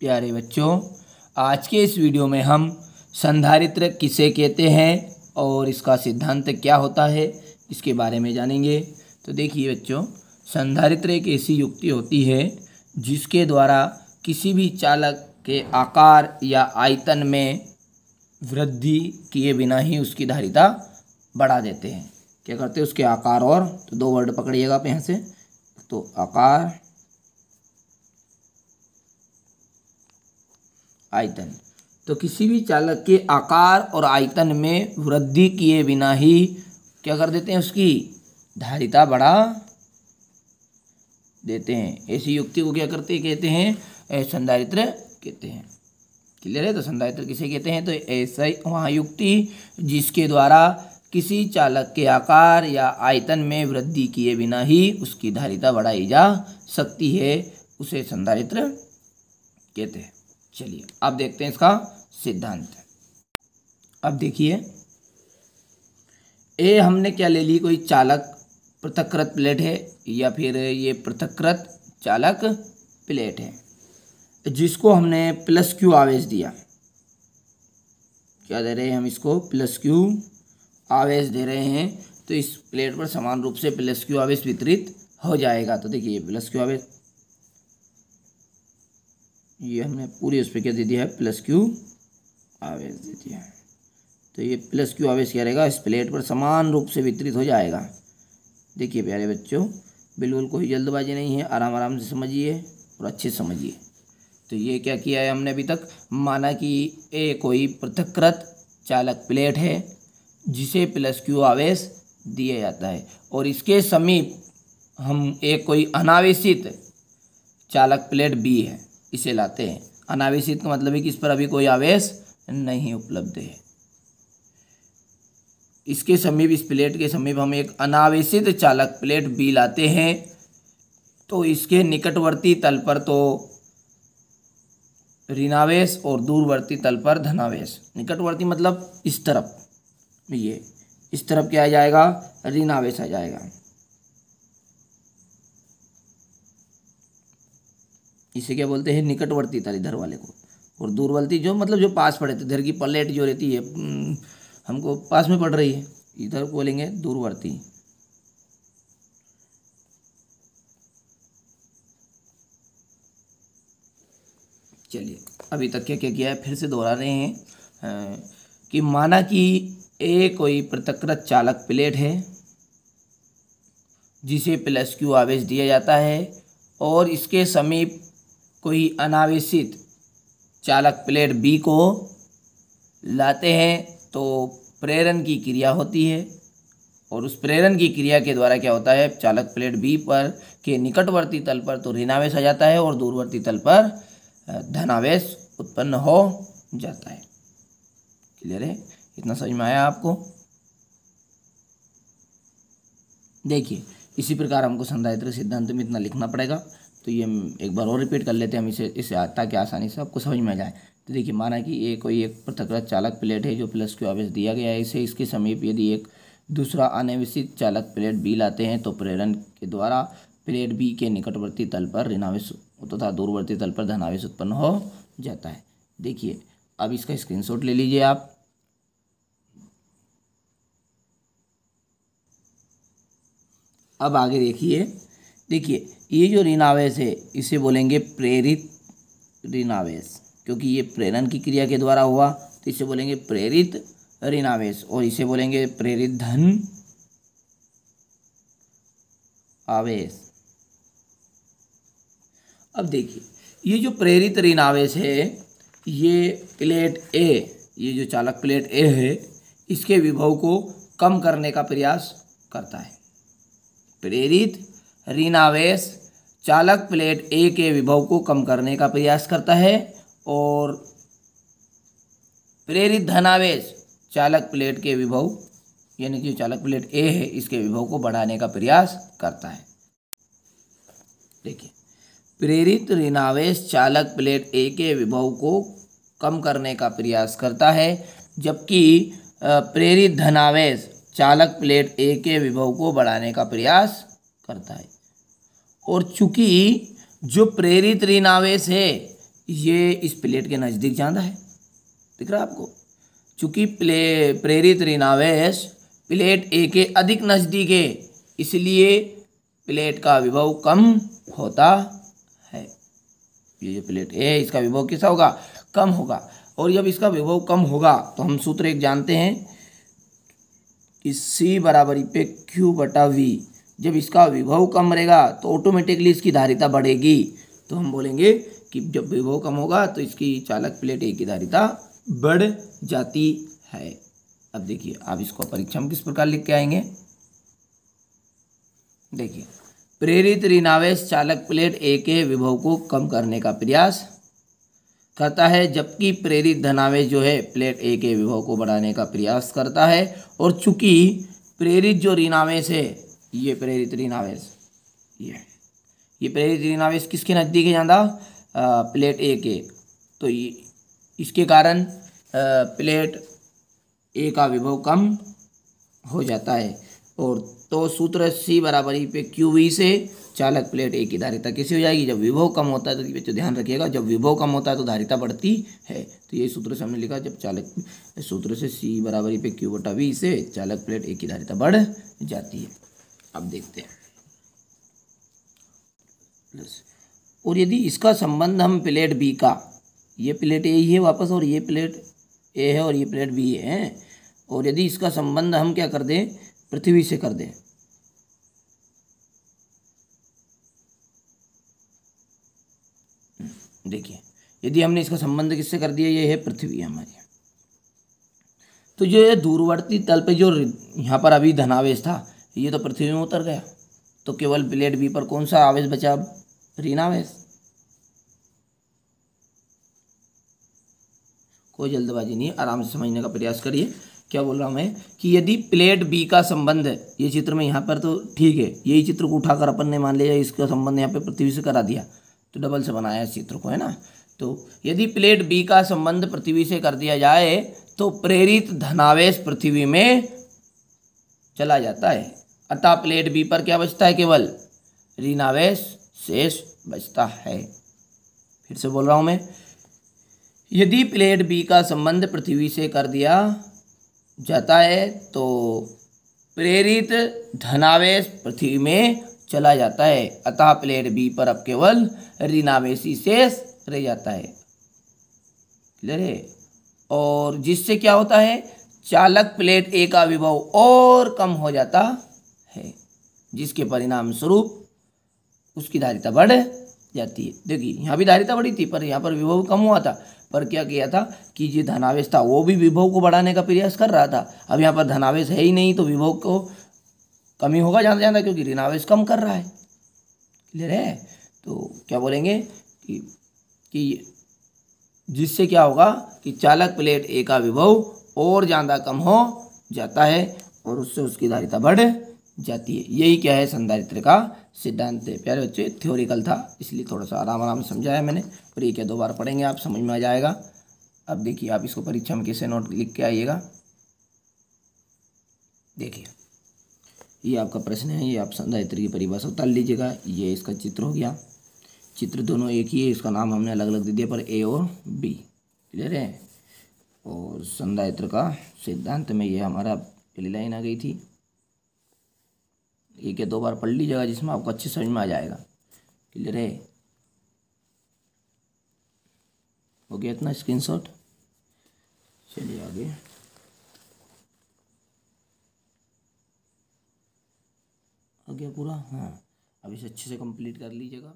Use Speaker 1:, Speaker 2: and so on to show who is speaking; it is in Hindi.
Speaker 1: प्यारे बच्चों, आज के इस वीडियो में हम संधारित्र किसे कहते हैं और इसका सिद्धांत क्या होता है इसके बारे में जानेंगे। तो देखिए बच्चों, संधारित्र एक ऐसी युक्ति होती है जिसके द्वारा किसी भी चालक के आकार या आयतन में वृद्धि किए बिना ही उसकी धारिता बढ़ा देते हैं। क्या करते हैं? उसके आकार और, तो दो वर्ड पकड़िएगा आप यहाँ से, तो आकार, आयतन। तो किसी भी चालक के आकार और आयतन में वृद्धि किए बिना ही क्या कर देते हैं? उसकी धारिता बढ़ा देते हैं। ऐसी युक्ति को क्या करते कहते हैं? संधारित्र कहते हैं। क्लियर है? तो संधारित्र किसे कहते हैं? तो ऐसा ही वहाँ युक्ति जिसके द्वारा किसी चालक के आकार या आयतन में वृद्धि किए बिना ही उसकी धारिता बढ़ाई जा सकती है, उसे संधारित्र कहते हैं। चलिए अब देखते हैं इसका सिद्धांत। अब देखिए, ए हमने क्या ले ली? कोई चालक पृथक्कृत प्लेट है या फिर ये पृथक्कृत चालक प्लेट है जिसको हमने प्लस क्यू आवेश दिया। क्या दे रहे हैं हम इसको? प्लस क्यू आवेश दे रहे हैं। तो इस प्लेट पर समान रूप से प्लस क्यू आवेश वितरित हो जाएगा। तो देखिए प्लस क्यू आवेश, ये हमने पूरी उस पर क्या दे दिया है? प्लस क्यू आवेश दे दिया है। तो ये प्लस क्यू आवेश क्या रहेगा? इस प्लेट पर समान रूप से वितरित हो जाएगा। देखिए प्यारे बच्चों, बिल्कुल कोई जल्दबाजी नहीं है, आराम आराम से समझिए और अच्छे से समझिए। तो ये क्या किया है हमने अभी तक? माना कि ए कोई पृथक्कृत चालक प्लेट है जिसे प्लस क्यू आवेश दिया जाता है और इसके समीप हम एक कोई अनावेशित चालक प्लेट बी है, इसे लाते हैं। अनावेशित का मतलब है कि इस पर अभी कोई आवेश नहीं उपलब्ध है। इसके समीप, इस प्लेट के समीप हम एक अनावेशित चालक प्लेट बी लाते हैं। तो इसके निकटवर्ती तल पर तो ऋणावेश और दूरवर्ती तल पर धनावेश। निकटवर्ती मतलब इस तरफ, ये इस तरफ क्या आ जाएगा? ऋणावेश आ जाएगा। इसे क्या बोलते हैं? निकटवर्ती तल, इधर वाले को। और दूरवर्ती जो मतलब जो पास पड़े थे, इधर की प्लेट जो रहती है हमको पास में पड़ रही है, इधर को बोलेंगे दूरवर्ती। चलिए अभी तक क्या क्या किया है फिर से दोहरा रहे हैं कि माना कि ए कोई पृथक्कृत चालक प्लेट है जिसे प्लस क्यू आवेश दिया जाता है और इसके समीप कोई अनावेशित चालक प्लेट बी को लाते हैं। तो प्रेरण की क्रिया होती है और उस प्रेरण की क्रिया के द्वारा क्या होता है? चालक प्लेट बी पर के निकटवर्ती तल पर तो ऋणावेश आ जाता है और दूरवर्ती तल पर धनावेश उत्पन्न हो जाता है। क्लियर है? इतना समझ में आया आपको? देखिए इसी प्रकार हमको संधारित्र सिद्धांत में इतना लिखना पड़ेगा। तो ये एक बार और रिपीट कर लेते हैं हम इसे ताकि आसानी से आपको समझ में आ जाए। तो देखिए, माना कि ये कोई एक पृथक्कृत चालक प्लेट है जो प्लस क्यू आवेश दिया गया है इसे, इसके समीप यदि एक दूसरा अनावेशित चालक प्लेट बी लाते हैं तो प्रेरण के द्वारा प्लेट बी के निकटवर्ती तल पर ऋणावेश तथा दूरवर्ती तल पर धनावेश उत्पन्न हो जाता है। देखिए अब इसका स्क्रीनशॉट ले लीजिए आप। अब आगे देखिए ये जो ऋणावेश है इसे बोलेंगे प्रेरित ऋणावेश, क्योंकि ये प्रेरण की क्रिया के द्वारा हुआ तो इसे बोलेंगे प्रेरित ऋणावेश और इसे बोलेंगे प्रेरित धन आवेश। अब देखिए, ये जो प्रेरित ऋणावेश है ये प्लेट ए, ये जो चालक प्लेट ए है इसके विभव को कम करने का प्रयास करता है। प्रेरित ऋणावेश चालक प्लेट ए के विभव को कम करने का प्रयास करता है और प्रेरित धनावेश चालक प्लेट के विभव, यानी कि चालक प्लेट ए है इसके विभव को बढ़ाने का प्रयास करता है। देखिए, प्रेरित ऋणावेश चालक प्लेट ए के विभव को कम करने का प्रयास करता है, जबकि प्रेरित धनावेश चालक प्लेट ए के विभव को बढ़ाने का प्रयास करता है। और चूंकि जो प्रेरित ऋणावेश है ये इस प्लेट के नज़दीक ज़्यादा है, दिख रहा है आपको। चूँकि प्रेरित ऋणावेश प्लेट ए के अधिक नज़दीक है, इसलिए प्लेट का विभव कम होता है। ये जो प्लेट ए है इसका विभव कैसा होगा, कम होगा। और जब इसका विभव कम होगा तो हम सूत्र एक जानते हैं कि C बराबरी पे Q बटा V। जब इसका विभव कम रहेगा तो ऑटोमेटिकली इसकी धारिता बढ़ेगी। तो हम बोलेंगे कि जब विभव कम होगा तो इसकी चालक प्लेट ए की धारिता बढ़ जाती है। अब देखिए आप इसको परीक्षा में किस प्रकार लिख के आएंगे। देखिए, प्रेरित ऋणावेश चालक प्लेट ए के विभव को कम करने का प्रयास करता है, जबकि प्रेरित धनावेश जो है प्लेट ए के विभव को बढ़ाने का प्रयास करता है। और चूंकि प्रेरित जो ऋणावेश है, ये प्रेरित ऋणावेश, ये प्रेरित ऋणावेश किसके नज़दीक है ज़्यादा, प्लेट ए के, तो इसके कारण प्लेट ए का विभव कम हो जाता है। और तो सूत्र C बराबरी पे QV से चालक प्लेट ए की धारिता कैसी हो जाएगी, जब विभव कम होता है तो बच्चों ध्यान रखिएगा, जब विभव कम होता है तो धारिता बढ़ती है। तो यही सूत्र से हमने लिखा, जब चालक सूत्र से C बराबरी पे Q बटा V से चालक प्लेट ए की धारिता बढ़ जाती है। अब देखते हैं, और यदि इसका संबंध हम प्लेट बी का, ये प्लेट ए ही है वापस और ये प्लेट ए है और ये प्लेट बी है, और यदि इसका संबंध हम क्या कर दें, पृथ्वी से कर दें, देखिए यदि हमने इसका संबंध किससे कर दिया, ये है पृथ्वी हमारी, तो जो ये दूरवर्ती तल पे जो यहाँ पर अभी धनावेश था ये तो पृथ्वी में उतर गया, तो केवल प्लेट बी पर कौन सा आवेश बचा, अब ऋणावेश। कोई जल्दबाजी नहीं है, आराम से समझने का प्रयास करिए। क्या बोल रहा हूँ मैं कि यदि प्लेट बी का संबंध, ये चित्र में यहाँ पर तो ठीक है, यही चित्र को उठाकर अपन ने मान लिया इसका संबंध यहाँ पे पृथ्वी से करा दिया, तो डबल से बनाया इस चित्र को, है ना। तो यदि प्लेट बी का संबंध पृथ्वी से कर दिया जाए तो प्रेरित धनावेश पृथ्वी में चला जाता है, अतः प्लेट बी पर क्या बचता है, केवल ऋणावेश शेष बचता है। फिर से बोल रहा हूँ मैं, यदि प्लेट बी का संबंध पृथ्वी से कर दिया जाता है तो प्रेरित धनावेश पृथ्वी में चला जाता है, अतः प्लेट बी पर अब केवल ऋणावेशी शेष रह जाता है। क्लियर है। और जिससे क्या होता है, चालक प्लेट ए का विभव और कम हो जाता है, जिसके परिणाम स्वरूप उसकी धारिता बढ़ जाती है। देखिए यहाँ भी धारिता बढ़ी थी पर यहाँ पर विभव कम हुआ था, पर क्या किया था कि जो धनावेश था वो भी विभव को बढ़ाने का प्रयास कर रहा था। अब यहाँ पर धनावेश है ही नहीं तो विभव को कमी होगा ज़्यादा ज़्यादा, क्योंकि ऋणावेश कम कर रहा है। क्लियर है। तो क्या बोलेंगे कि जिससे क्या होगा कि चालक प्लेट ए का विभव और ज़्यादा कम हो जाता है और उससे उसकी धारिता बढ़ जाती है। यही क्या है, संधारित्र का सिद्धांत है। प्यारे बच्चे थ्योरिकल था इसलिए थोड़ा सा आराम आराम समझाया मैंने, और ये क्या 2 बार पढ़ेंगे आप समझ में आ जाएगा। अब देखिए आप इसको परीक्षा में कैसे नोट लिख के आइएगा। देखिए ये आपका प्रश्न है, ये आप संधारित्र की परिभाषा उतार लीजिएगा। ये इसका चित्र हो गया, चित्र दोनों एक ही है, इसका नाम हमने अलग अलग दे दिया पर ए और बी। क्लियर है। और संधारित्र का सिद्धांत में ये हमारा पहली लाइन आ गई थी। एक या 2 बार पढ़ लीजिएगा जिसमें आपको अच्छे समझ में आ जाएगा। क्लियर है। हो गया इतना स्क्रीनशॉट। चलिए आगे, हो गया पूरा। हाँ अब इसे अच्छे से कंप्लीट कर लीजिएगा।